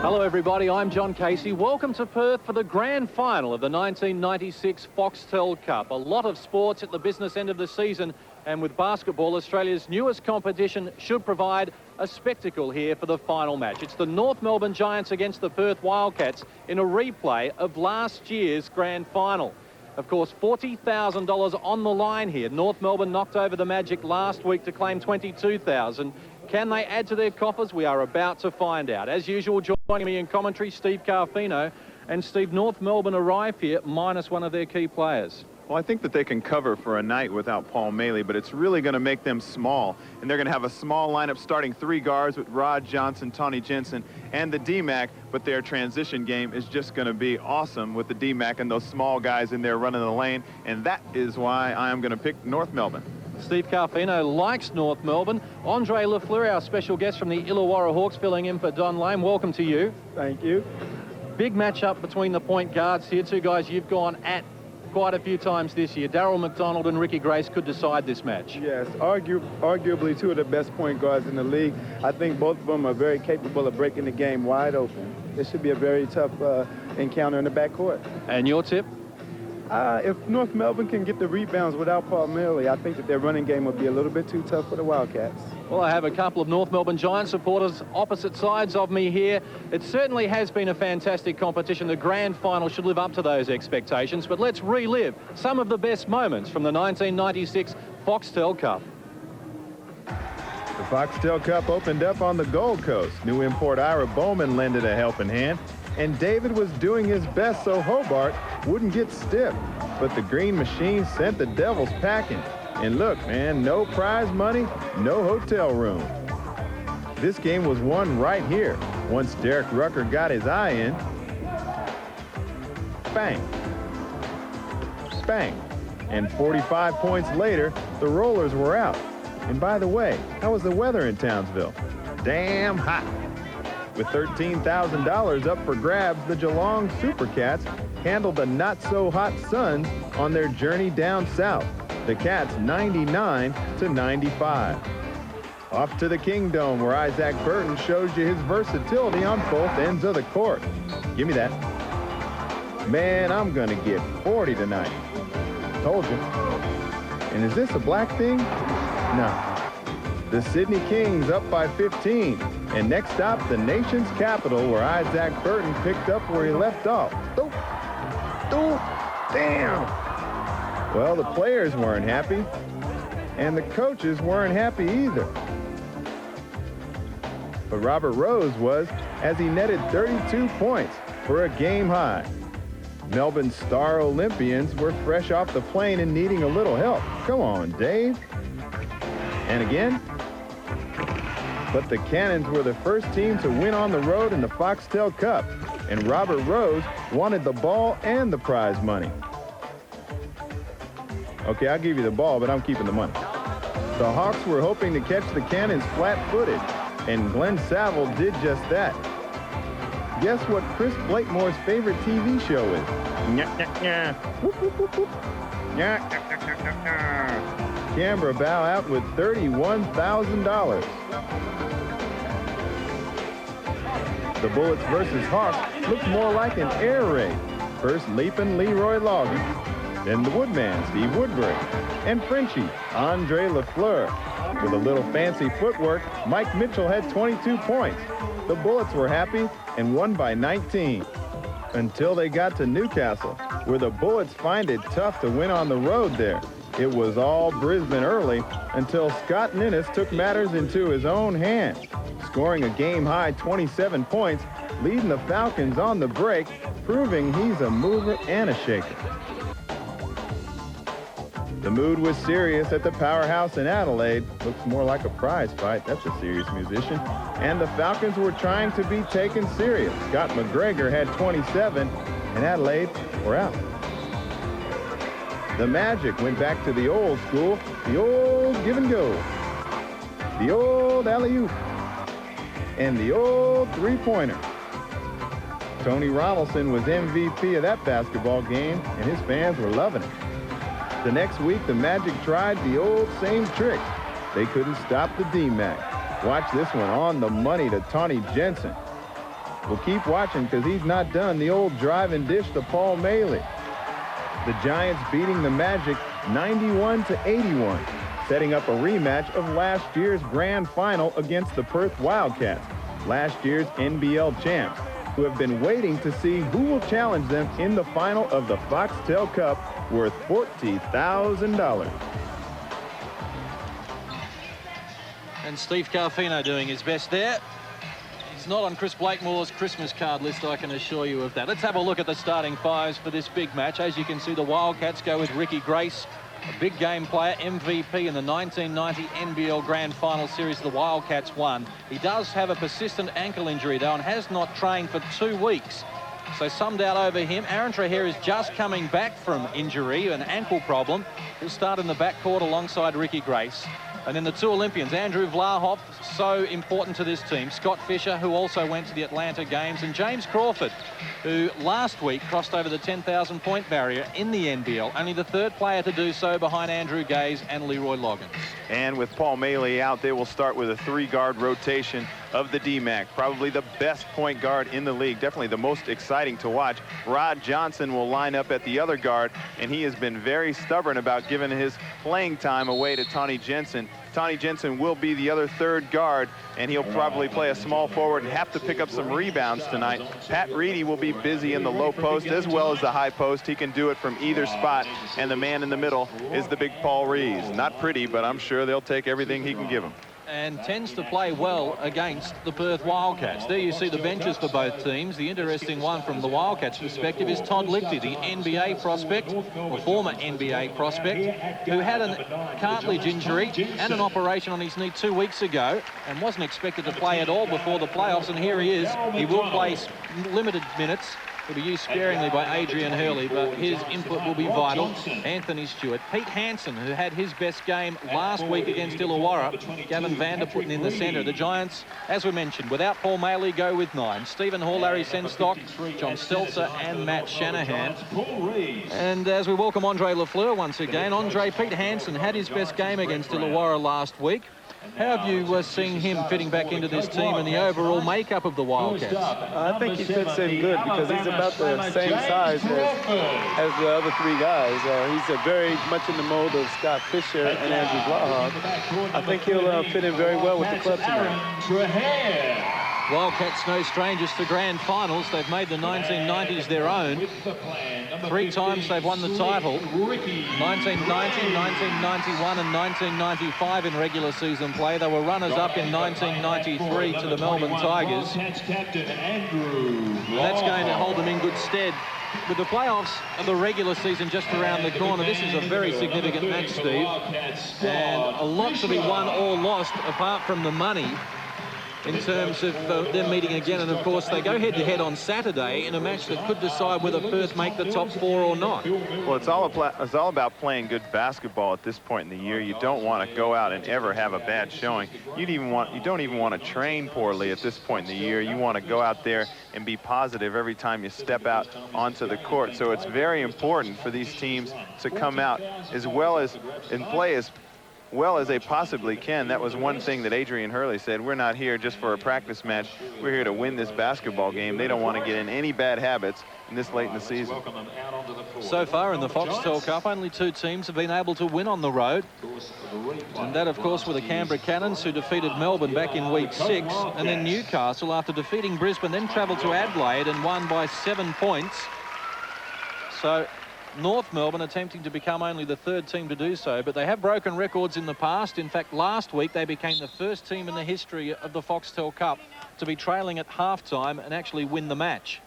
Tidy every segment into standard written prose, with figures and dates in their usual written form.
Hello everybody, I'm John Casey. Welcome to Perth for the grand final of the 1996 Foxtel Cup. A lot of sports at the business end of the season, and with basketball, Australia's newest competition, should provide a spectacle here for the final match. It's the North Melbourne Giants against the Perth Wildcats in a replay of last year's grand final. Of course, $40,000 on the line here. North Melbourne knocked over the Magic last week to claim $22,000. Can they add to their coffers? We are about to find out. As usual, joining me in commentary, Steve Carfino. And Steve, North Melbourne arrive here minus one of their key players. Well, I think that they can cover for a night without Paul Maley, but it's really going to make them small. And they're going to have a small lineup starting three guards with Rod Johnson, Tony Jensen, and the D-Mac. But their transition game is just going to be awesome with the D-Mac and those small guys in there running the lane. And that is why I am going to pick North Melbourne. Steve Carfino likes North Melbourne. Andre Lafleur, our special guest from the Illawarra Hawks, filling in for Don Lane. Welcome to you. Thank you. Big matchup between the point guards here. Two guys you've gone at quite a few times this year. Darryl McDonald and Ricky Grace could decide this match. Yes, arguably two of the best point guards in the league. I think both of them are very capable of breaking the game wide open. It should be a very tough encounter in the backcourt. And your tip? If North Melbourne can get the rebounds without Paul Maley, I think that their running game would be a little bit too tough for the Wildcats. Well, I have a couple of North Melbourne Giants supporters opposite sides of me here. It certainly has been a fantastic competition. The grand final should live up to those expectations. But let's relive some of the best moments from the 1996 Foxtel Cup. The Foxtel Cup opened up on the Gold Coast. New import Ira Bowman lended a helping hand, and David was doing his best so Hobart wouldn't get stiff. But the Green Machine sent the Devils packing. And look, man, no prize money, no hotel room. This game was won right here. Once Derek Rucker got his eye in, bang, spang. And 45 points later, the Rollers were out. And by the way, how was the weather in Townsville? Damn hot. With $13,000 up for grabs, the Geelong Supercats handled the not-so-hot Suns on their journey down south. The Cats 99-95. Off to the Kingdome, where Isaac Burton shows you his versatility on both ends of the court. Give me that. Man, I'm going to get 40 tonight. Told you. And is this a black thing? No. The Sydney Kings up by 15. And next stop, the nation's capital, where Isaac Burton picked up where he left off. Damn! Well, the players weren't happy, and the coaches weren't happy either. But Robert Rose was, as he netted 32 points for a game high. Melbourne's star Olympians were fresh off the plane and needing a little help. Come on, Dave. And again. But the Cannons were the first team to win on the road in the Foxtel Cup, and Robert Rose wanted the ball and the prize money. Okay, I'll give you the ball, but I'm keeping the money. The Hawks were hoping to catch the Cannons flat-footed, and Glenn Saville did just that. Guess what Chris Blakemore's favorite TV show is? Canberra bow out with $31,000. The Bullets versus Hawks looked more like an air raid. First leaping Leroy Loggins, then the Woodman, Steve Woodbury, and Frenchie, Andre Lafleur. With a little fancy footwork, Mike Mitchell had 22 points. The Bullets were happy and won by 19. Until they got to Newcastle, where the Bullets find it tough to win on the road there. It was all Brisbane early until Scott Ninnis took matters into his own hands, scoring a game-high 27 points, leading the Falcons on the break, proving he's a mover and a shaker. The mood was serious at the powerhouse in Adelaide. Looks more like a prize fight. That's a serious musician. And the Falcons were trying to be taken serious. Scott McGregor had 27, and Adelaide were out. The Magic went back to the old school, the old give and go, the old alley-oop, and the old three-pointer. Tony Ronaldson was MVP of that basketball game, and his fans were loving it. The next week, the Magic tried the old same trick. They couldn't stop the D-Mac. Watch this one on the money to Tony Jensen. We'll keep watching because he's not done. The old drive and dish to Paul Maley. The Giants beating the Magic 91-81, setting up a rematch of last year's grand final against the Perth Wildcats, last year's NBL champs, who have been waiting to see who will challenge them in the final of the Foxtel Cup, worth $40,000. And Steve Carfino doing his best there. He's not on Chris Blakemore's Christmas card list, I can assure you of that. Let's have a look at the starting fives for this big match. As you can see, the Wildcats go with Ricky Grace, a big game player, MVP in the 1990 NBL Grand Final Series the Wildcats won. He does have a persistent ankle injury, though, and has not trained for 2 weeks. So some doubt over him. Aaron Trahair is just coming back from injury, an ankle problem. He'll start in the backcourt alongside Ricky Grace. And then the two Olympians, Andrew Vlahoff, so important to this team. Scott Fisher, who also went to the Atlanta Games, and James Crawford, who last week crossed over the 10,000-point barrier in the NBL. Only the third player to do so behind Andrew Gaze and Leroy Loggins. And with Paul Maley out, they will start with a 3-guard rotation of the DMAC. Probably the best point guard in the league. Definitely the most exciting to watch. Rod Johnson will line up at the other guard, and he has been very stubborn about giving his playing time away to Tony Jensen. Tony Jensen will be the other third guard, and he'll probably play a small forward and have to pick up some rebounds tonight. Pat Reedy will be busy in the low post as well as the high post. He can do it from either spot, and the man in the middle is the big Paul Reeves. Not pretty, but I'm sure they'll take everything he can give him. And tends to play well against the Perth Wildcats. There you see the benches for both teams. The interesting one from the Wildcats' perspective is Todd Lichty, the NBA prospect, or former NBA prospect, who had a cartilage injury and an operation on his knee 2 weeks ago and wasn't expected to play at all before the playoffs, and here he is. He will play limited minutes. He'll be used sparingly by Adrian Hurley, but his input will be vital. Anthony Stewart. Pete Hansen, who had his best game last week against Illawarra. Gavin Vanderputten in the centre. The Giants, as we mentioned, without Paul Maley, go with 9. Stephen Hall, Larry Senstock, John Stelzer and Matt Shanahan. And as we welcome Andre Lafleur once again, Pete Hansen had his best game against Illawarra last week. How have you seen him fitting back into this team and the overall makeup of the Wildcats? I think he fits in good because he's about the same size as the other 3 guys. He's very much in the mold of Scott Fisher and Andrew Vlahoff. I think he'll fit in very well with the club tonight. Wildcats no strangers to grand finals. They've made the 1990s their own. 3 times they've won the title. 1990, 1991 and 1995 in regular season play. They were runners-up in 1993 to the Melbourne Tigers. That's going to hold them in good stead. With the playoffs of the regular season just around the corner, this is a very significant match, Steve. And a lot to be won or lost apart from the money, in terms of them meeting again. And of course they go head-to-head on Saturday in a match that could decide whether Perth make the top 4 or not. Well, it's all about playing good basketball at this point in the year. You don't want to go out and ever have a bad showing. You don't even want to train poorly at this point in the year. You want to go out there and be positive every time you step out onto the court. So it's very important for these teams to come out as well as and play as well as they possibly can. That was one thing that Adrian Hurley said. We're not here just for a practice match. We're here to win this basketball game. They don't want to get in any bad habits in this late in the season. So far in the Foxtel Cup, only 2 teams have been able to win on the road. And that, of course, were the Canberra Cannons, who defeated Melbourne back in week 6. And then Newcastle, after defeating Brisbane, then travelled to Adelaide and won by 7 points. So North Melbourne attempting to become only the 3rd team to do so, but they have broken records in the past. In fact, last week they became the first team in the history of the Foxtel Cup to be trailing at halftime and actually win the match.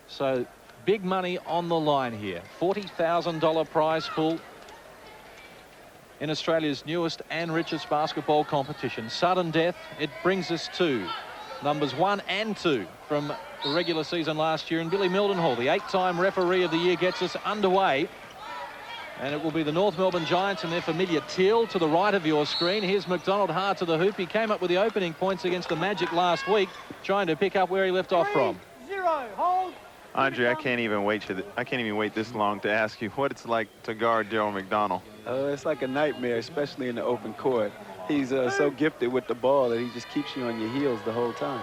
So big money on the line here. $40,000 prize pool in Australia's newest and richest basketball competition. Sudden death, it brings us to numbers 1 and 2 from the regular season last year, and Billy Mildenhall, the 8-time referee of the year, gets us underway. And it will be the North Melbourne Giants and their familiar teal to the right of your screen. Here's McDonald hard to the hoop. He came up with the opening points against the Magic last week, trying to pick up where he left off from. 3-0, hold. Andre, I can't even wait this long to ask you what it's like to guard Joe McDonald. It's like a nightmare, especially in the open court. He's so gifted with the ball that he just keeps you on your heels the whole time.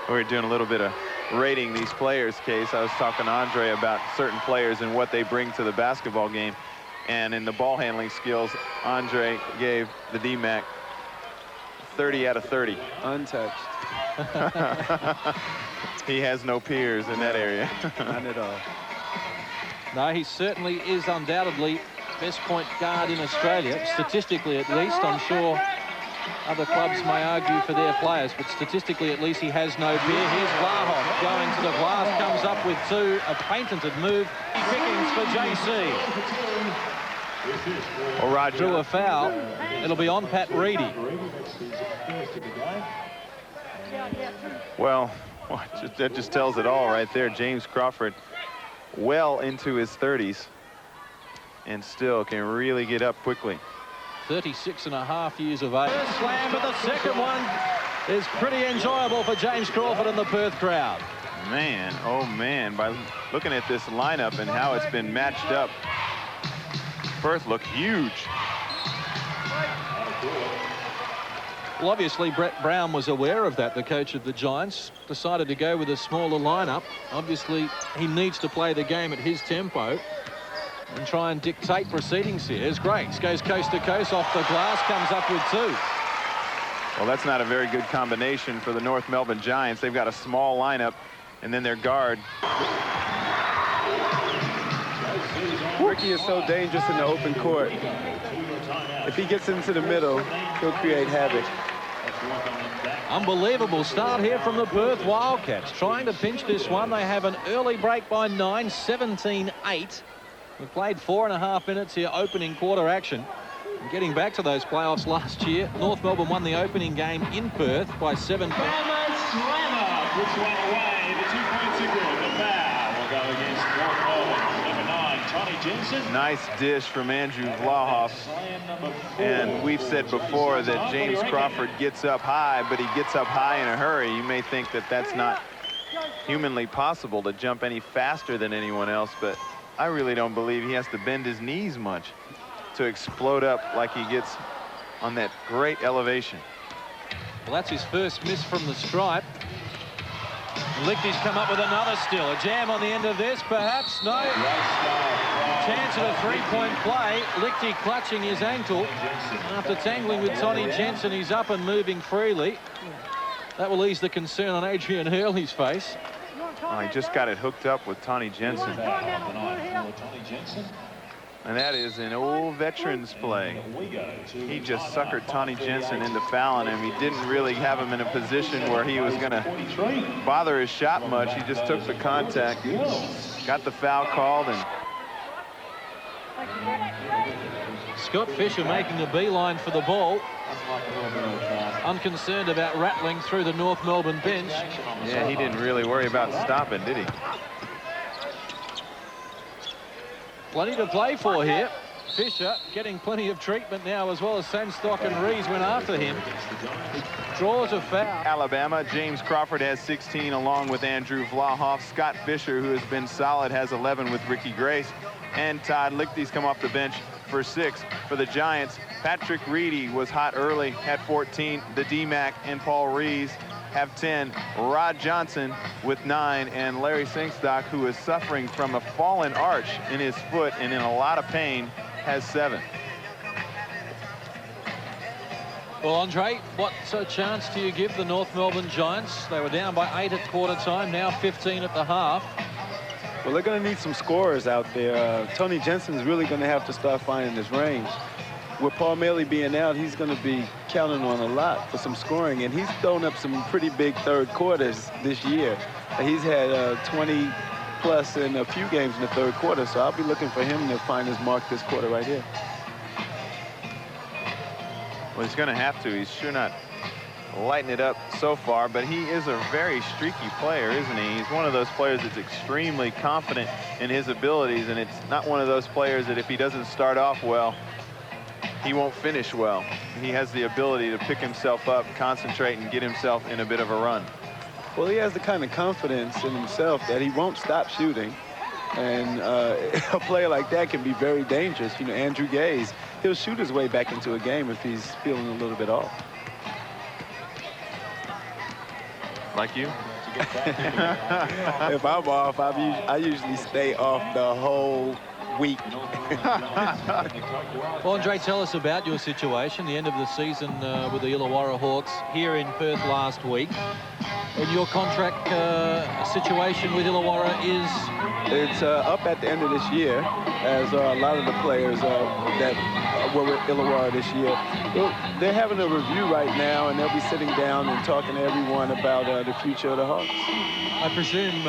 We were doing a little bit of rating these players, Case. I was talking to Andre about certain players and what they bring to the basketball game. And in the ball handling skills, Andre gave the DMAC 30 out of 30. Untouched. He has no peers in that area. Not at all. No, he certainly is undoubtedly best point guard in Australia, statistically at least. I'm sure other clubs may argue for their players, but statistically at least he has no peer. Here's Vlahoff going to the glass, comes up with two, a patented move. Pickings for JC. Well, Roger Drew a foul. It'll be on Pat Reedy. Well, that just tells it all right there. James Crawford well into his 30s and still can really get up quickly. 36.5 years of age. First slam, but the second one is pretty enjoyable for James Crawford and the Perth crowd. Man, oh man, by looking at this lineup and how it's been matched up, Perth look huge. Well, obviously, Brett Brown was aware of that, the coach of the Giants. Decided to go with a smaller lineup. Obviously, he needs to play the game at his tempo and try and dictate proceedings here. Here's Grace, goes coast to coast off the glass, comes up with two. Well, that's not a very good combination for the North Melbourne Giants. They've got a small lineup, and then their guard. Ricky is so dangerous in the open court. If he gets into the middle, he'll create havoc. Unbelievable start here from the Perth Wildcats. Trying to pinch this one. They have an early break by 9, 17-8. We played 4.5 minutes here, opening quarter action. And getting back to those playoffs last year, North Melbourne won the opening game in Perth by 7. Slammer puts one away. The 2 points are good. The foul will go against North Melbourne. Number 9, Tony Jensen. Nice dish from Andrew Vlahoff. And we've said before that James Crawford gets up high, but he gets up high in a hurry. You may think that that's not humanly possible to jump any faster than anyone else, but I really don't believe he has to bend his knees much to explode up like he gets on that great elevation. Well, that's his first miss from the stripe. Lichty's come up with another steal. A jam on the end of this, perhaps? No. Chance at a three-point play. Lichty clutching his ankle. After tangling with Tony Jensen, he's up and moving freely. That will ease the concern on Adrian Hurley's face. Oh, he just got it hooked up with Tony Jensen. And that is an old veterans play. He just suckered Tony Jensen into fouling him. He didn't really have him in a position where he was going to bother his shot much. He just took the contact, got the foul called, and Scott Fisher making a beeline for the ball. Unconcerned about rattling through the North Melbourne bench. yeah, he didn't really worry about stopping, did he? Plenty to play for here. Fisher getting plenty of treatment now, as well as Sandstock and Rees went after him. He draws a foul. Alabama, James Crawford has 16 along with Andrew Vlahoff. Scott Fisher, who has been solid, has 11 with Ricky Grace. And Todd Lichty's come off the bench for 6 for the Giants. Patrick Reedy was hot early, had 14. The DMAC and Paul Rees have 10. Rod Johnson with 9, and Larry Singstock, who is suffering from a fallen arch in his foot and in a lot of pain, has 7. Well, Andre, what chance do you give the North Melbourne Giants? They were down by 8 at quarter time, now 15 at the half. Well, they're going to need some scorers out there. Tony Jensen's really going to have to start finding his range. With Paul Maley being out, he's going to be counting on a lot for some scoring, and he's thrown up some pretty big third quarters this year. He's had 20 plus in a few games in the third quarter, so I'll be looking for him to find his mark this quarter right here. Well, he's going to have to. He's sure not lighting it up so far, but he is a very streaky player, isn't he? He's one of those players that's extremely confident in his abilities, and it's not one of those players that if he doesn't start off well, he won't finish well. He has the ability to pick himself up, concentrate, and get himself in a bit of a run. Well, he has the kind of confidence in himself that he won't stop shooting. And a player like that can be very dangerous. You know, Andrew Gaze, he'll shoot his way back into a game if he's feeling a little bit off. Like you? If I'm off, I usually stay off the whole week. Well, Andre, tell us about your situation, the end of the season with the Illawarra Hawks here in Perth last week. And your contract situation with Illawarra is? It's up at the end of this year, as a lot of the players that were with Illawarra this year. They're having a review right now, and they'll be sitting down and talking to everyone about the future of the Hawks. I presume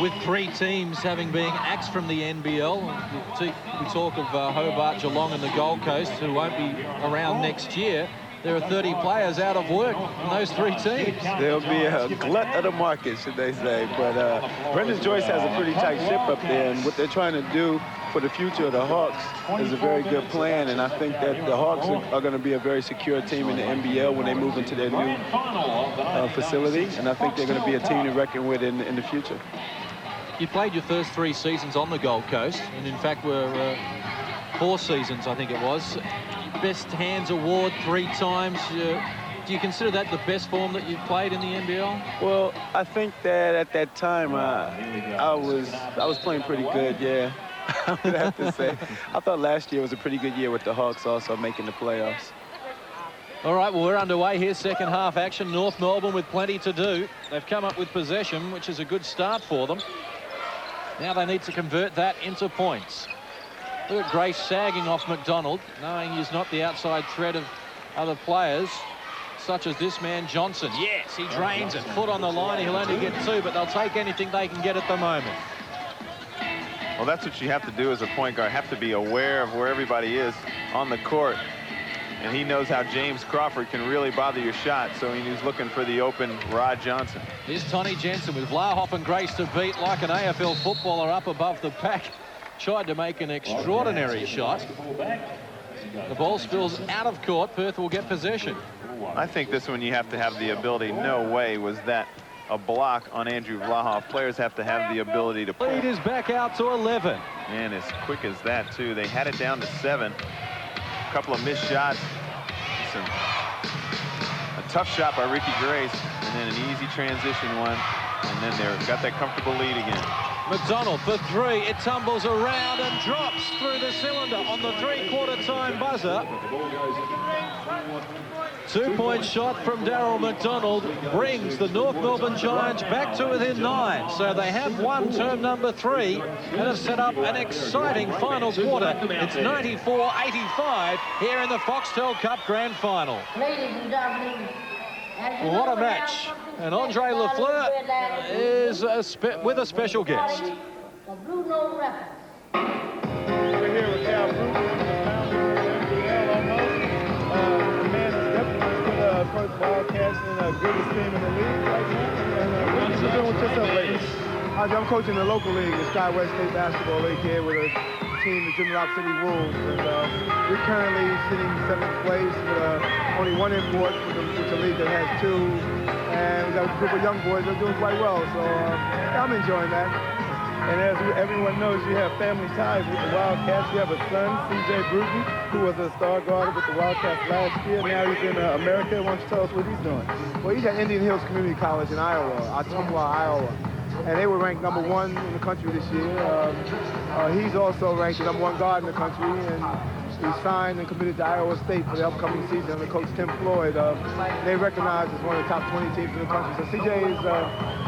with 3 teams having been axed from the NBL, we talk of Hobart, Geelong and the Gold Coast, who won't be around next year. There are 30 players out of work in those 3 teams. There'll be a glut of the market, should they say. But Brendan Joyce has a pretty tight ship up there, and what they're trying to do for the future of the Hawks is a very good plan, and I think that the Hawks are going to be a very secure team in the NBL when they move into their new facility, and I think they're going to be a team to reckon with in the future. You played your first 3 seasons on the Gold Coast, and in fact were 4 seasons, I think it was. Best Hands Award 3 times. Do you consider that the best form that you've played in the NBL? Well, I think that at that time I was playing pretty good, yeah. I would have to say. I thought last year was a pretty good year with the Hawks also making the playoffs. All right, well, we're underway here, second half action. North Melbourne with plenty to do. They've come up with possession, which is a good start for them. Now they need to convert that into points. Look at Grace sagging off McDonald, knowing he's not the outside threat of other players, such as this man, Johnson. Yes, he drains it. Foot on the line, he'll only get 2, but they'll take anything they can get at the moment. Well, that's what you have to do as a point guard. Have to be aware of where everybody is on the court. And he knows how James Crawford can really bother your shot, so he's looking for the open Rod Johnson. Here's Tony Jensen with Vlahoff and Grace to beat like an AFL footballer up above the pack. Tried to make an extraordinary shot. The ball spills out of court. Perth will get possession. I think this one you have to have the ability. No way was that a block on Andrew Vlahoff. Players have to have the ability to play. Lead is back out to 11. And as quick as that, too. They had it down to 7. A couple of missed shots. A tough shot by Ricky Grace. And then an easy transition one. And then they've got that comfortable lead again. McDonald for 3. It tumbles around and drops through the cylinder on the 3/4 time buzzer. 2-point shot from Darryl McDonald brings the North Melbourne Giants back to within 9. So they have won term number 3 and have set up an exciting final quarter. It's 94-85 here in the Foxtel Cup Grand Final. What a match. And Andre Lafleur is with a special guest. We're here with Cal Bruton, founder of NBL almost. The man is definitely with Perth Wildcats in the greatest team in the league right now. And what are you doing with yourself lately? I'm coaching the local league, the Skywest State Basketball League here with a team, the Jim Rock City Wolves. And we're currently sitting 7th place with only 1 import, which a league that has 2. And we got a group of young boys that are doing quite well. So I'm enjoying that. And as everyone knows, you have family ties with the Wildcats. You have a son, C.J. Bruton, who was a star guard with the Wildcats last year. Now he's in America. Why don't you tell us what he's doing? Well, he's at Indian Hills Community College in Iowa, Ottumwa, Iowa. And they were ranked number 1 in the country this year. He's also ranked the number 1 guard in the country. And he signed and committed to Iowa State for the upcoming season under Coach Tim Floyd. They recognize as one of the top 20 teams in the country. So CJ is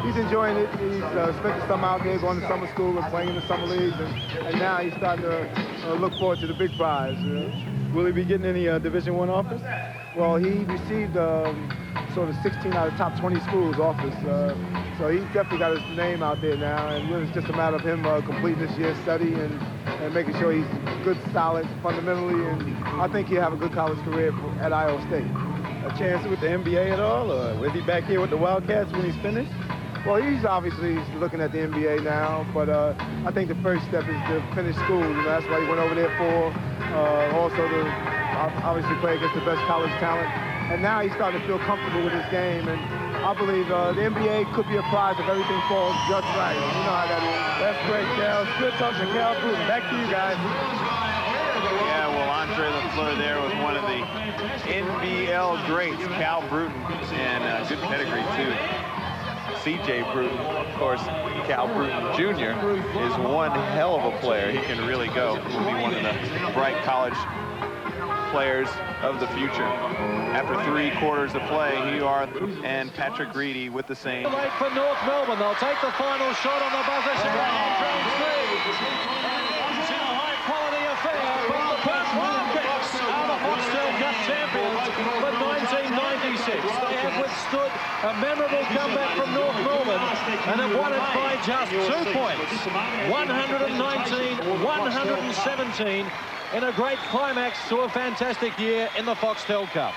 he's enjoying it. He's spent the summer out there going to summer school and playing in the summer leagues. And now he's starting to look forward to the big prize. Will he be getting any Division I offers? Well, he received sort of 16 out of top 20 schools offers. So he's definitely got his name out there now. And it's just a matter of him completing this year's study and making sure he's good, solid, fundamentally, and I think he'll have a good college career at Iowa State. A chance with the NBA at all, or is he back here with the Wildcats when he's finished? Well, he's obviously looking at the NBA now, but I think the first step is to finish school. That's what he went over there for. Also to obviously play against the best college talent. And now he's starting to feel comfortable with his game, and I believe the NBA could be a prize if everything falls just right. You know how that is. That's great, Cal. It's good talking to Cal Bruton. Back to you guys. Yeah, well, Andre Lafleur there was one of the NBL greats, Cal Bruton, and good pedigree, too. C.J. Bruton. Of course, Cal Bruton Jr. is one hell of a player. He can really go. He'll be one of the bright college players of the future. After 3 quarters of play, and Patrick Reedy with the same. Late for North Melbourne. They'll take the final shot on the buzzer. It's a high-quality affair, but the Perth Wildcats are the Foxtel Cup champions for 1996. They have withstood a memorable comeback from North Melbourne and have won it by just 2 points. 119-117 in a great climax to a fantastic year in the Foxtel Cup.